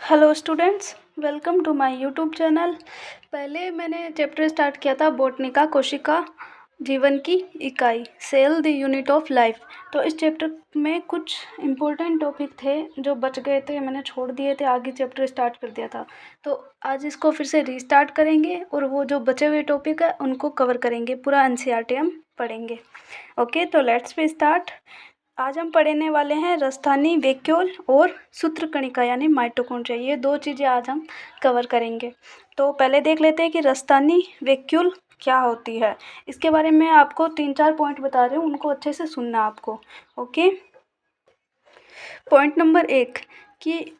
Hello students, welcome to my YouTube channel. पहले मैंने chapter start किया था बॉटनी का, कोशिका जीवन की इकाई, cell the unit of life. तो इस चैप्टर में कुछ इम्पोर्टेंट टॉपिक थे जो बच गए थे, मैंने छोड़ दिए थे, आगे चैप्टर स्टार्ट कर दिया था। तो आज इसको फिर से रीस्टार्ट करेंगे और वो जो बचे हुए टॉपिक है उनको कवर करेंगे, पूरा एनसीईआरटी हम पढ़ेंगे। ओके, तो लेट्स बी स्टार्ट। आज हम पढ़ने वाले हैं राजधानी वैक्यूल और सूत्रकणिका यानी माइटोकॉन्ड्रिया। ये दो चीज़ें आज हम कवर करेंगे। तो पहले देख लेते हैं कि राजधानी वैक्यूल क्या होती है। इसके बारे में आपको 3-4 पॉइंट बता रही हूँ, उनको अच्छे से सुनना आपको। ओके, पॉइंट नंबर 1 कि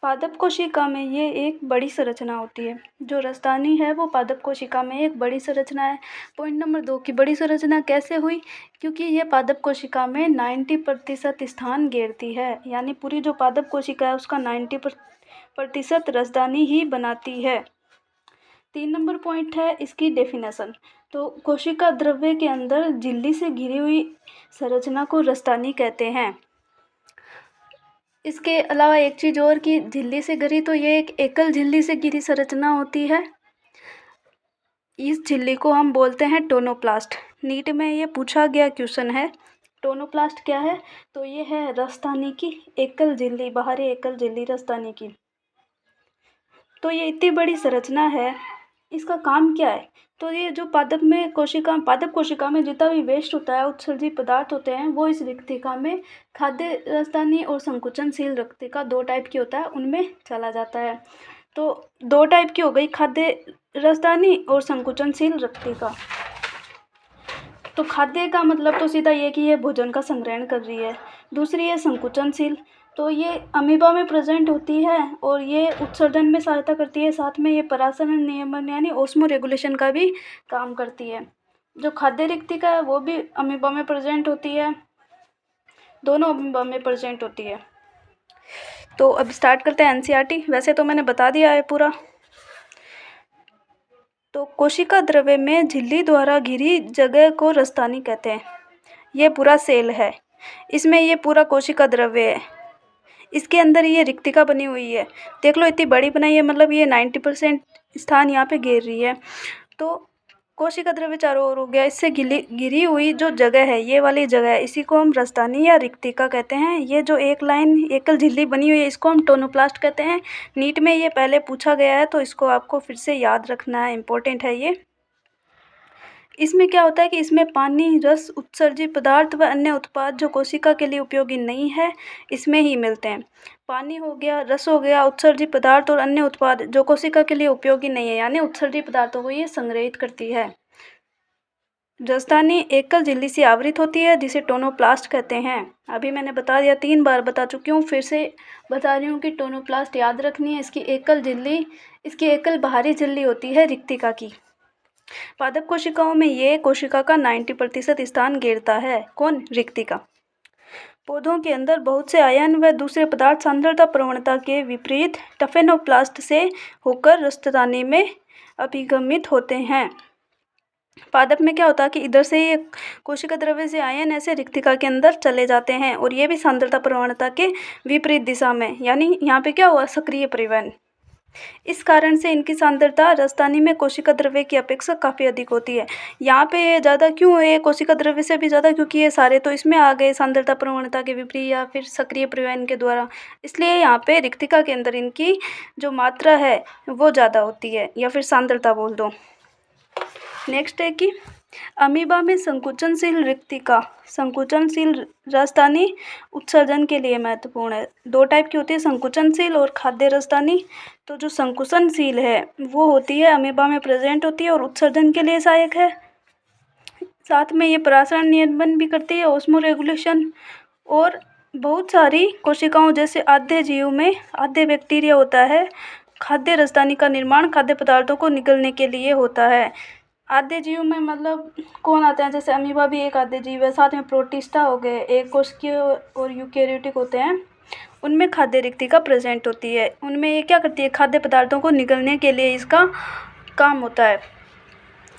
पादप कोशिका में ये एक बड़ी संरचना होती है। जो राजधानी है वो पादप कोशिका में एक बड़ी संरचना है। पॉइंट नंबर 2 की बड़ी संरचना कैसे हुई, क्योंकि ये पादप कोशिका में 90% स्थान घेरती है, यानी पूरी जो पादप कोशिका है उसका 90% राजधानी ही बनाती है। 3 नंबर पॉइंट है इसकी डेफिनेशन। तो कोशिका द्रव्य के अंदर झिल्ली से घिरी हुई संरचना को राजधानी कहते हैं। इसके अलावा एक चीज़ और कि झिल्ली से घिरी, तो ये एक एकल झिल्ली से घिरी संरचना होती है। इस झिल्ली को हम बोलते हैं टोनोप्लास्ट। नीट में ये पूछा गया क्वेश्चन है, टोनोप्लास्ट क्या है? तो ये है राजधानी की एकल झिल्ली, बाहरी एकल झिल्ली राजधानी की। तो ये इतनी बड़ी संरचना है, इसका काम क्या है? तो ये जो पादप कोशिका में जितना भी वेस्ट होता है, उत्सर्जित पदार्थ होते हैं, वो इस रिक्तिका में खाद्य राजधानी और संकुचनशील रिक्तिका, दो टाइप की होता है, उनमें चला जाता है। तो दो टाइप की हो गई, खाद्य राजधानी और संकुचनशील रिक्तिका। तो खाद्य का मतलब तो सीधा ये कि ये भोजन का संग्रहण कर रही है। दूसरी है संकुचनशील, तो ये अमीबा में प्रेजेंट होती है और ये उत्सर्जन में सहायता करती है, साथ में ये परासरण नियमन यानी ऑस्मो रेगुलेशन का भी काम करती है। जो खाद्य रिक्तिका है वो भी अमीबा में प्रेजेंट होती है, दोनों अमीबा में प्रेजेंट होती है। तो अब स्टार्ट करते हैं एनसीईआरटी। वैसे तो मैंने बता दिया है पूरा। तो कोशिका द्रव्य में झिल्ली द्वारा घिरी जगह को राजधानी कहते हैं। ये पूरा सेल है, इसमें ये पूरा कोशिका द्रव्य है, इसके अंदर ये रिक्तिका बनी हुई है। देख लो इतनी बड़ी बनाई है, मतलब ये 90% स्थान यहाँ पे घेर रही है। तो कोशिका द्रव्य चारों ओर हो गया, इससे घिरी हुई जो जगह है, ये वाली जगह है, इसी को हम राजधानी या रिक्तिका कहते हैं। ये जो एक लाइन एकल झिल्ली बनी हुई है, इसको हम टोनोप्लास्ट कहते हैं। नीट में ये पहले पूछा गया है, तो इसको आपको फिर से याद रखना है, इम्पोर्टेंट है ये। इसमें क्या होता है कि इसमें पानी, रस, उत्सर्जित पदार्थ व अन्य उत्पाद जो कोशिका के लिए उपयोगी नहीं है, इसमें ही मिलते हैं। पानी हो गया, रस हो गया, उत्सर्जित पदार्थ और अन्य उत्पाद जो कोशिका के लिए उपयोगी नहीं है, यानी उत्सर्जित पदार्थों को ये संग्रहित करती है। राजधानी एकल झिल्ली से आवृत होती है, जिसे टोनोप्लास्ट कहते हैं। अभी मैंने बता दिया, 3 बार बता चुकी हूँ, फिर से बता रही हूँ कि टोनोप्लास्ट याद रखनी है। इसकी एकल बाहरी झिल्ली होती है रिक्तिका की। पादप कोशिकाओं में ये कोशिका का 90% स्थान घेरता है। कौन? रिक्तिका। पौधों के अंदर बहुत से आयन व दूसरे पदार्थ सांद्रता प्रवणता के विपरीत टफेनोप्लास्ट से होकर राजधानी में अभिगमित होते हैं। पादप में क्या होता है कि इधर से ये कोशिका द्रव्य से आयन ऐसे रिक्तिका के अंदर चले जाते हैं, और ये भी सांद्रता प्रवणता के विपरीत दिशा में, यानी यहाँ पे क्या हुआ? सक्रिय परिवहन। इस कारण से इनकी सांद्रता राजधानी में कोशिका द्रव्य की अपेक्षा काफ़ी अधिक होती है। यहाँ पे ये ज़्यादा क्यों है, कोशिका द्रव्य से भी ज़्यादा, क्योंकि ये सारे तो इसमें आ गए सांद्रता प्रवणता के विपरीत या फिर सक्रिय परिवहन के द्वारा, इसलिए यहाँ पे रिक्तिका के अंदर इनकी जो मात्रा है वो ज़्यादा होती है, या फिर सांद्रता बोल दो। नेक्स्ट है कि अमीबा में संकुचनशील रिक्तिका, संकुचनशील राजधानी उत्सर्जन के लिए महत्वपूर्ण है। दो टाइप की होती है, संकुचनशील और खाद्य राजधानी। तो जो संकुचनशील है वो होती है, अमीबा में प्रेजेंट होती है और उत्सर्जन के लिए सहायक है। साथ में ये परासरण नियमन भी करती है, ऑस्मो रेगुलेशन। और बहुत सारी कोशिकाओं जैसे आधे जीव में आधे बैक्टीरिया होता है, खाद्य राजधानी का निर्माण खाद्य पदार्थों को निगलने के लिए होता है। आधे जीव में मतलब कौन आते हैं? जैसे अमीबा भी एक आधे जीव है, साथ में प्रोटिस्टा हो गए, एक कोशिकीय और यूकेरियोटिक होते हैं, उनमें खाद्य रिक्तिका प्रेजेंट होती है। उनमें ये क्या करती है? खाद्य पदार्थों को निगलने के लिए इसका काम होता है।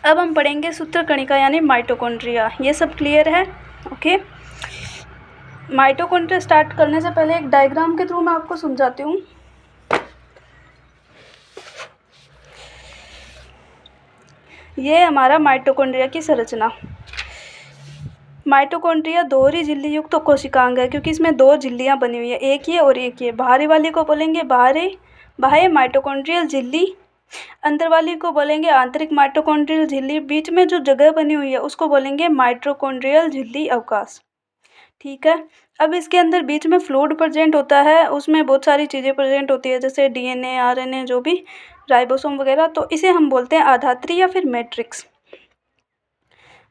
अब हम पढ़ेंगे सूत्रकणिका यानी माइटोकॉन्ड्रिया। ये सब क्लियर है? ओके। माइटोकॉन्ड्रिया स्टार्ट करने से पहले एक डायग्राम के थ्रू मैं आपको समझाती हूँ। ये हमारा माइटोकॉन्ड्रिया की संरचना। माइटोकॉन्ड्रिया दोहरी झिल्ली युक्त तो कोशिकांग है, क्योंकि इसमें दो झिल्लियाँ बनी हुई है, एक ये और एक ये। बाहरी वाली को बोलेंगे बाह्य माइटोकॉन्ड्रियल झिल्ली, अंदर वाली को बोलेंगे आंतरिक माइटोकॉन्ड्रियल झिल्ली। बीच में जो जगह बनी हुई है उसको बोलेंगे माइटोकॉन्ड्रियल झिल्ली अवकाश। ठीक है। अब इसके अंदर बीच में फ्लूइड प्रेजेंट होता है, उसमें बहुत सारी चीज़ें प्रेजेंट होती है, जैसे डीएनए, आरएनए, जो भी राइबोसोम वगैरह। तो इसे हम बोलते हैं आधात्री या फिर मैट्रिक्स।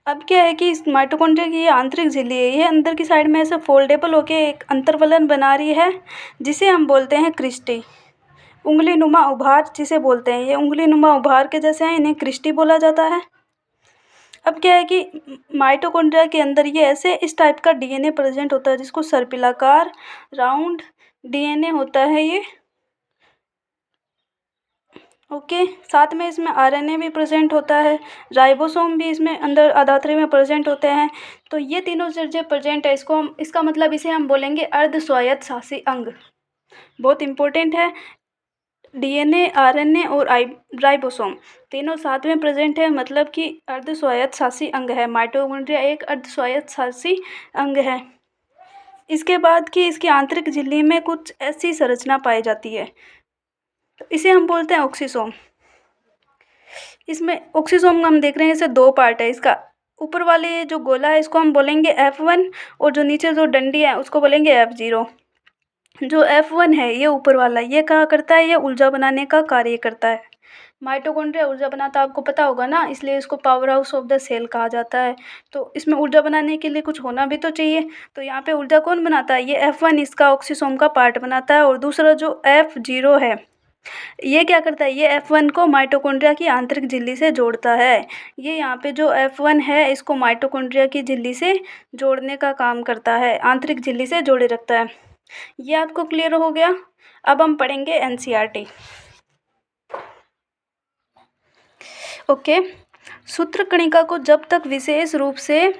अब क्या है कि इस माइटोकॉन्ड्रिया की ये आंतरिक झिल्ली है, ये अंदर की साइड में ऐसे फोल्डेबल होके एक अंतर्वलन बना रही है, जिसे हम बोलते हैं क्रिस्टी। उंगली नुमा उभार जिसे बोलते हैं, ये उंगली नुमा उभार के जैसे हैं, इन्हें क्रिस्टी बोला जाता है। अब क्या है कि माइटोकॉन्ड्रिया के अंदर ये ऐसे इस टाइप का डीएनए प्रेजेंट होता है, जिसको सर्पिलाकार राउंड डीएनए होता है ये। ओके। साथ में इसमें आरएनए भी प्रेजेंट होता है, राइबोसोम भी इसमें अंदर आधात्री में प्रेजेंट होते हैं। तो ये तीनों चीज़ें प्रेजेंट है, इसका मतलब इसे हम बोलेंगे अर्ध स्वायत्त शासी अंग। बहुत इंपॉर्टेंट है। डीएनए, आरएनए और राइबोसोम तीनों साथ में प्रेजेंट है, मतलब कि अर्ध स्वायत्त शासी अंग है। माइटोकॉन्ड्रिया एक अर्ध स्वायत्त शासी अंग है। इसके बाद की इसकी आंतरिक झिल्ली में कुछ ऐसी संरचना पाई जाती है, इसे हम बोलते हैं ऑक्सीसोम। इसमें ऑक्सीसोम हम देख रहे हैं, इसे दो पार्ट है। इसका ऊपर वाले जो गोला है इसको हम बोलेंगे F1, और जो नीचे जो डंडी है उसको बोलेंगे F0। जो F1 है ये ऊपर वाला, ये क्या करता है, ये ऊर्जा बनाने का कार्य करता है। माइटोकॉन्ड्रिया ऊर्जा बनाता है, आपको पता होगा ना, इसलिए इसको power house of the cell कहा जाता है। तो इसमें ऊर्जा बनाने के लिए कुछ होना भी तो चाहिए, तो यहाँ पे ऊर्जा कौन बनाता है, ये F1 इसका ऑक्सीसोम का पार्ट बनाता है। और दूसरा जो F0 है, ये क्या करता है, ये F1 को माइटोकॉन्ड्रिया की आंतरिक झिल्ली से जोड़ता है। ये यहाँ पे जो F1 है इसको माइटोकॉन्ड्रिया की झिल्ली से जोड़ने का काम करता है, आंतरिक झिल्ली से जोड़े रखता है। ये आपको क्लियर हो गया। अब हम पढ़ेंगे एनसीईआरटी। ओके। सूत्रकणिका को जब तक विशेष रूप से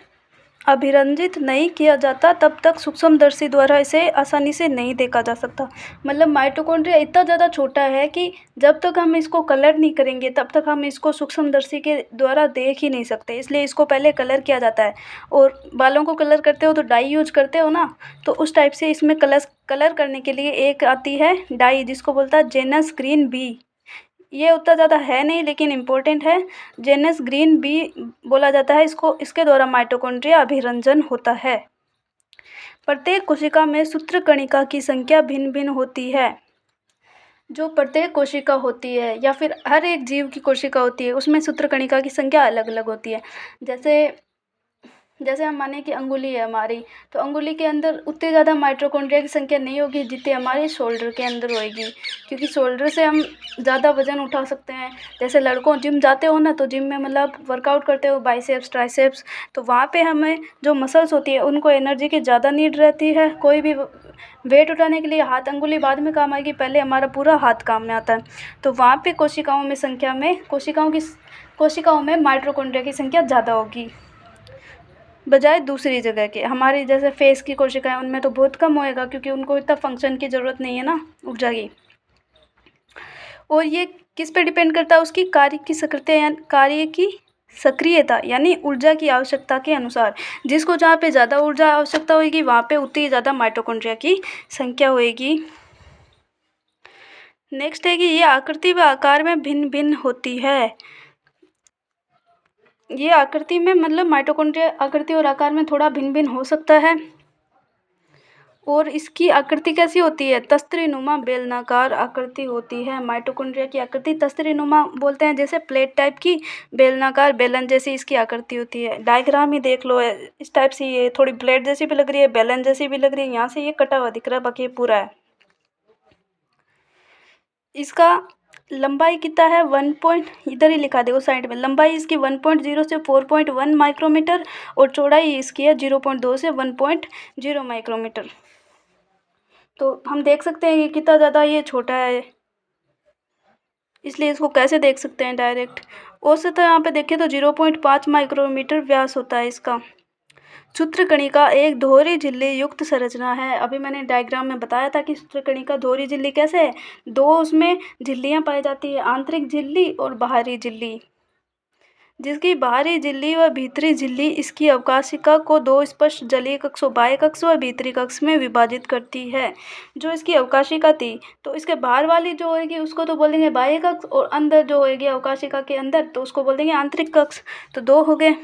अभिरंजित नहीं किया जाता तब तक सूक्ष्मदर्शी द्वारा इसे आसानी से नहीं देखा जा सकता। मतलब माइटोकॉन्ड्रिया इतना ज़्यादा छोटा है कि जब तक हम इसको कलर नहीं करेंगे तब तक हम इसको सूक्ष्मदर्शी के द्वारा देख ही नहीं सकते, इसलिए इसको पहले कलर किया जाता है। और बालों को कलर करते हो तो डाई यूज करते हो ना, तो उस टाइप से इसमें कलर करने के लिए एक आती है डाई, जिसको बोलता है जेनस ग्रीन बी। ये उतना ज़्यादा है नहीं लेकिन इम्पोर्टेंट है। जेनस ग्रीन बी बोला जाता है इसको, इसके द्वारा माइटोकॉन्ड्रिया अभिरंजन होता है। प्रत्येक कोशिका में सूत्रकणिका की संख्या भिन्न भिन्न होती है। जो प्रत्येक कोशिका होती है या फिर हर एक जीव की कोशिका होती है, उसमें सूत्रकणिका की संख्या अलग अलग होती है। जैसे हम माने कि अंगुली है हमारी, तो अंगुली के अंदर उतनी ज़्यादा माइटोकॉन्ड्रिया की संख्या नहीं होगी जितनी हमारे शोल्डर के अंदर होएगी, क्योंकि शोल्डर से हम ज़्यादा वजन उठा सकते हैं। जैसे लड़कों जिम जाते हो ना, तो जिम में मतलब वर्कआउट करते हो बाइसेप्स ट्राइसेप्स, तो वहाँ पे हमें जो मसल्स होती है उनको एनर्जी की ज़्यादा नीड रहती है। कोई भी वेट उठाने के लिए हाथ अंगुली बाद में काम आएगी, पहले हमारा पूरा हाथ काम में आता है। तो वहाँ पे कोशिकाओं में माइटोकॉन्ड्रिया की संख्या ज़्यादा होगी बजाय दूसरी जगह के। हमारी जैसे फेस की कोशिकाएं, उनमें तो बहुत कम होएगा, क्योंकि उनको इतना फंक्शन की ज़रूरत नहीं है ना ऊर्जा की। और ये किस पे डिपेंड करता है, उसकी कार्य की सक्रियता यानी ऊर्जा की आवश्यकता के अनुसार। जिसको जहाँ पे ज़्यादा ऊर्जा आवश्यकता होगी वहाँ पे उतनी ज़्यादा माइटोकॉन्ड्रिया की संख्या होएगी। नेक्स्ट है कि ये आकृति व आकार में भिन्न भिन्न होती है। ये आकृति में मतलब माइटोकॉन्ड्रिया आकृति और आकार में थोड़ा भिन्न भिन्न हो सकता है। और इसकी आकृति कैसी होती है, तस्त्रीनुमा बेलनाकार आकृति होती है। माइटोकॉन्ड्रिया की आकृति तस्त्रीनुमा बोलते हैं, जैसे प्लेट टाइप की बेलनाकार बेलन जैसी इसकी आकृति होती है। डायग्राम ही देख लो, इस टाइप से ये थोड़ी प्लेट जैसी भी लग रही है, बेलन जैसी भी लग रही है। यहाँ से ये कटा हुआ दिख रहा है, बाकी ये पूरा है। इसका लंबाई कितना है, इधर ही लिखा देखो साइड में, लंबाई इसकी 1.0 से 4.1 माइक्रोमीटर और चौड़ाई इसकी है 0.2 से 1.0 माइक्रोमीटर। तो हम देख सकते हैं कि कितना ज़्यादा ये छोटा है, इसलिए इसको कैसे देख सकते हैं डायरेक्ट। औसत यहाँ पे देखें तो 0.5 माइक्रोमीटर व्यास होता है इसका। सूत्रकणिका एक दोहरी झिल्ली युक्त संरचना है। अभी मैंने डायग्राम में बताया था कि सूत्रकणिका दोहरी झिल्ली कैसे है, दो उसमें झिल्लियाँ पाई जाती है, आंतरिक झिल्ली और बाहरी झिल्ली। जिसकी बाहरी झिल्ली व भीतरी झिल्ली इसकी अवकाशिका को दो स्पष्ट जलीय कक्षों बाह्य कक्ष व भीतरी कक्ष में विभाजित करती है। जो इसकी अवकाशिका थी तो इसके बाहर वाली जो होगी उसको तो बोलेंगे बाह्य कक्ष, और अंदर जो होगी अवकाशिका के अंदर तो उसको बोल देंगे आंतरिक कक्ष। तो दो हो गए।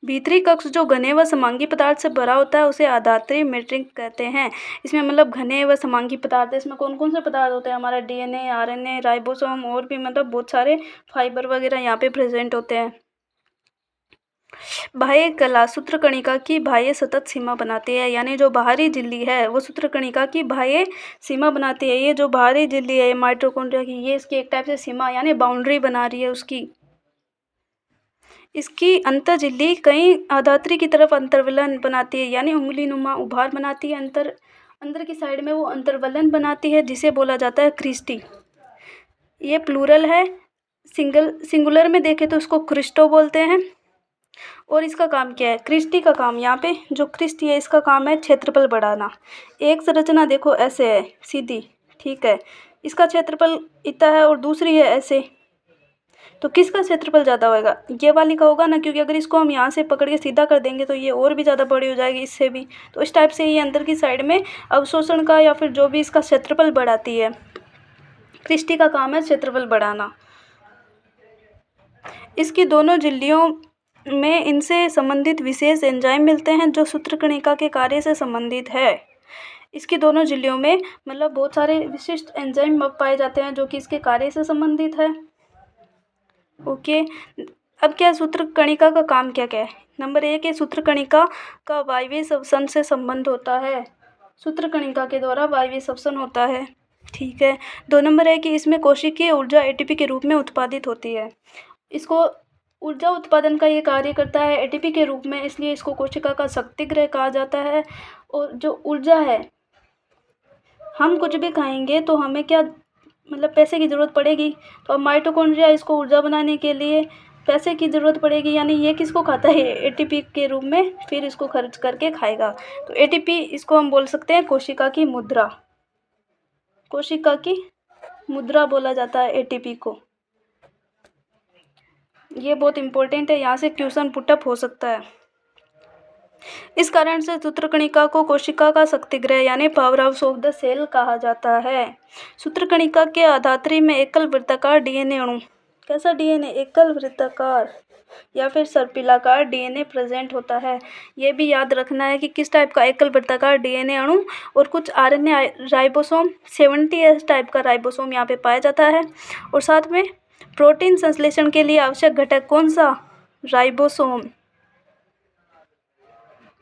भीतरी कक्ष जो घने व समांगी पदार्थ से भरा होता है उसे आधात्री मैट्रिक्स कहते हैं। इसमें मतलब घने व समांगी पदार्थ है। इसमें कौन कौन से पदार्थ होते हैं? हमारा डीएनए, आरएनए, राइबोसोम और भी मतलब बहुत सारे फाइबर वगैरह यहाँ पे प्रेजेंट होते हैं। बाह्य कला सूत्रकणिका की बाह्य सतत सीमा बनाती है, यानी जो बाहरी झिल्ली है वो सूत्रकणिका की बाह्य सीमा बनाती है। ये जो बाहरी झिल्ली है माइटोकॉन्ड्रिया की, ये इसकी एक टाइप से सीमा यानी बाउंड्री बना रही है उसकी। इसकी अंतःझिल्ली कई आधात्री की तरफ अंतर्वलन बनाती है, यानी उंगली नुमा उभार बनाती है। अंदर की साइड में वो अंतर्वलन बनाती है जिसे बोला जाता है क्रिस्टी। ये प्लूरल है। सिंगुलर में देखें तो उसको क्रिस्टो बोलते हैं। और इसका काम क्या है? क्रिस्टी का काम, यहाँ पे जो क्रिस्टी है इसका काम है क्षेत्रफल बढ़ाना। एक संरचना देखो ऐसे है सीधी, ठीक है, इसका क्षेत्रफल इतना है और दूसरी है ऐसे, तो किसका क्षेत्रफल ज़्यादा होगा? ये वाली का होगा ना, क्योंकि अगर इसको हम यहाँ से पकड़ के सीधा कर देंगे तो ये और भी ज़्यादा बड़ी हो जाएगी इससे भी। तो इस टाइप से ये अंदर की साइड में अवशोषण का या फिर जो भी इसका क्षेत्रफल बढ़ाती है। क्रिस्टी का काम है क्षेत्रफल बढ़ाना। इसकी दोनों झिल्लियों में इनसे संबंधित विशेष एंजाइम मिलते हैं जो सूत्रकणिका के कार्य से संबंधित है। इसकी दोनों झिल्लियों में मतलब बहुत सारे विशिष्ट एंजाइम पाए जाते हैं जो कि इसके कार्य से संबंधित है। ओके, अब क्या सूत्रकणिका का काम क्या क्या है? नंबर 1 है सूत्रकणिका का वायवीय श्वसन से संबंध होता है। सूत्रकणिका के द्वारा वायवीय श्वसन होता है, ठीक है। 2 नंबर है कि इसमें कोशिकीय ऊर्जा एटीपी के रूप में उत्पादित होती है। इसको ऊर्जा उत्पादन का ये कार्य करता है एटीपी के रूप में, इसलिए इसको कोशिका का शक्तिगृह कहा जाता है। और जो ऊर्जा है, हम कुछ भी खाएंगे तो हमें क्या मतलब पैसे की ज़रूरत पड़ेगी, तो अब माइटोकॉन्ड्रिया इसको ऊर्जा बनाने के लिए पैसे की ज़रूरत पड़ेगी, यानी ये किसको खाता है? एटीपी के रूप में, फिर इसको खर्च करके खाएगा। तो एटीपी इसको हम बोल सकते हैं कोशिका की मुद्रा। कोशिका की मुद्रा बोला जाता है एटीपी को। ये बहुत इंपॉर्टेंट है, यहाँ से क्वेश्चन पुटअप हो सकता है। इस कारण से सूत्रकणिका को कोशिका का शक्तिगृह यानी power house of the cell कहा जाता है। सूत्रकणिका के आधात्री में एकल वृत्ताकार डीएनए अणु, कैसा डीएनए? एकल वृत्ताकार या फिर सर्पिलाकार डीएनए प्रेजेंट होता है। ये भी याद रखना है कि किस टाइप का एकल वृत्ताकार डीएनए अणु, और कुछ आरएनए राइबोसोम 70S टाइप का राइबोसोम यहाँ पे पाया जाता है। और साथ में प्रोटीन संश्लेषण के लिए आवश्यक घटक कौन सा? राइबोसोम।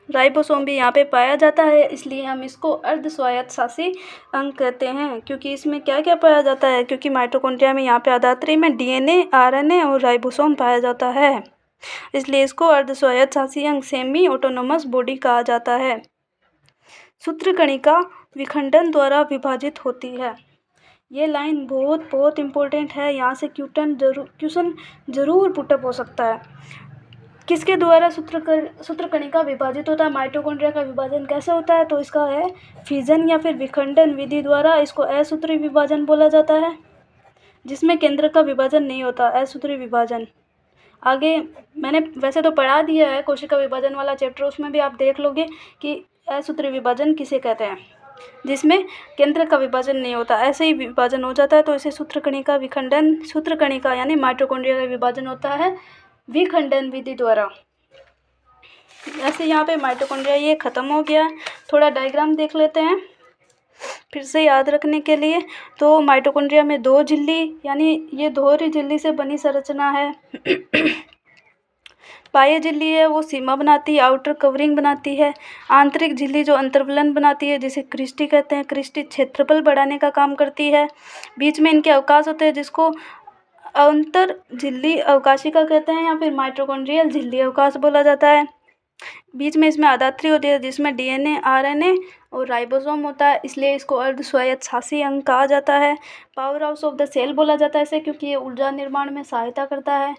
राइबोसोम भी यहाँ पे पाया जाता है, इसलिए हम इसको अर्ध स्वायत्त शासी अंग कहते हैं। क्योंकि इसमें क्या क्या पाया जाता है? क्योंकि माइटोकॉन्ड्रिया में यहाँ पे आधात्री में डीएनए, आरएनए और राइबोसोम पाया जाता है, इसलिए इसको अर्ध स्वायत्त शासी अंग सेमी ऑटोनोमस बॉडी कहा जाता है। सूत्रकणिका विखंडन द्वारा विभाजित होती है। ये लाइन बहुत बहुत इम्पोर्टेंट है, यहाँ से क्वेश्चन जरूर पुटअप हो सकता है। किसके द्वारा सूत्रकणिका विभाजित होता है? माइटोकॉन्ड्रिया का विभाजन कैसे होता है? तो इसका है फिजन या फिर विखंडन विधि द्वारा। इसको असूत्री विभाजन बोला जाता है, जिसमें केंद्र का विभाजन नहीं होता, असूत्री विभाजन। आगे मैंने वैसे तो पढ़ा दिया है कोशिका विभाजन वाला चैप्टर, उसमें भी आप देख लोगे कि असूत्री विभाजन किसे कहते हैं, जिसमें केंद्र का विभाजन नहीं होता, ऐसे ही विभाजन हो जाता है। तो इसे सूत्रकणिका विखंडन, सूत्रकणिका यानी माइटोकॉन्ड्रिया का विभाजन होता है विखंडन विधि द्वारा। ऐसे यहाँ पे माइटोकॉन्ड्रिया ये ख़त्म हो गया। थोड़ा डायग्राम देख लेते हैं फिर से याद रखने के लिए। तो माइटोकॉन्ड्रिया में दो झिल्ली यानी ये दोहरी झिल्ली से बनी संरचना है। बाह्य झिल्ली है वो सीमा बनाती है, आउटर कवरिंग बनाती है। आंतरिक झिल्ली जो अंतर्वलन बनाती है जिसे क्रिस्टी कहते हैं, क्रिस्टी क्षेत्रफल बढ़ाने का काम करती है। बीच में इनके अवकाश होते हैं जिसको अंतर झिल्ली अवकाशिका कहते हैं या फिर माइटोकॉन्ड्रियल झिल्ली अवकाश बोला जाता है। बीच में इसमें आधात्री होती है जिसमें डीएनए, आरएनए और राइबोसोम होता है, इसलिए इसको अर्ध स्वायत्त शासी अंग कहा जाता है। Power house of the cell बोला जाता है इसे, क्योंकि ये ऊर्जा निर्माण में सहायता करता है।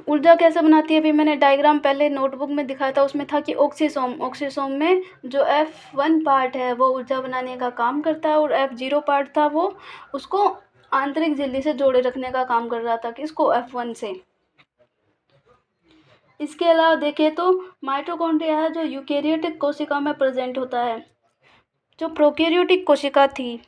ऊर्जा कैसे बनाती है? अभी मैंने डायग्राम पहले नोटबुक में दिखाया था, उसमें था कि ऑक्सीसोम में जो F1 पार्ट है वो ऊर्जा बनाने का काम करता है और F0 पार्ट था वो उसको आंतरिक झिल्ली से जोड़े रखने का काम कर रहा था, किसको, F1 से। इसके अलावा देखें तो माइटोकॉन्ड्रिया है जो यूकेरियोटिक कोशिका में प्रेजेंट होता है। जो प्रोकैरियोटिक कोशिका थी,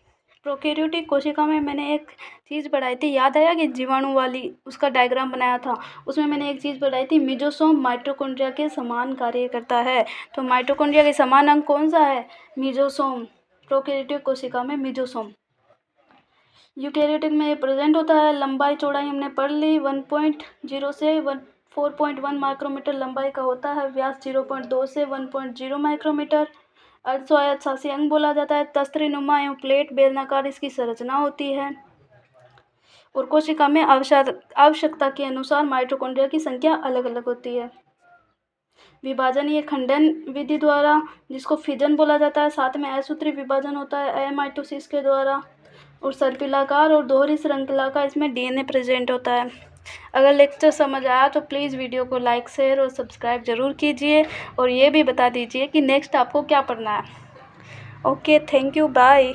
प्रोकैरियोटिक कोशिका में मैंने एक चीज़ पढ़ाई थी, याद आया कि जीवाणु वाली, उसका डायग्राम बनाया था। उसमें मैंने एक चीज़ पढ़ाई थी, मिजोसोम माइटोकॉन्ड्रिया के समान कार्य करता है। तो माइटोकॉन्ड्रिया के समान अंग कौन सा है, मिजोसोम। प्रोकैरियोटिक कोशिका में मिजोसोम। यूकेरियोटिक में ये प्रेजेंट होता है। लंबाई चौड़ाई हमने पढ़ ली, 1.0 से 4.1 माइक्रोमीटर लंबाई का होता है। व्यास 0.2 से 1.0 माइक्रोमीटर। अर्धस्वायत्त अंग बोला जाता है। तस्त्रिनुमा एवं प्लेट बेलनाकार इसकी संरचना होती है। और कोशिका में आवश्यकता के अनुसार माइटोकॉन्ड्रिया की संख्या अलग अलग होती है। विभाजन ये खंडन विधि द्वारा, जिसको फिजन बोला जाता है। साथ में असूत्री विभाजन होता है एमाइटोसिस के द्वारा। और सर्पिलाकार और दोहरी श्रृंखला का इसमें डीएनए प्रेजेंट होता है। अगर लेक्चर समझ आया तो प्लीज़ वीडियो को लाइक, शेयर और सब्सक्राइब ज़रूर कीजिए। और ये भी बता दीजिए कि नेक्स्ट आपको क्या पढ़ना है। Okay, thank you, bye.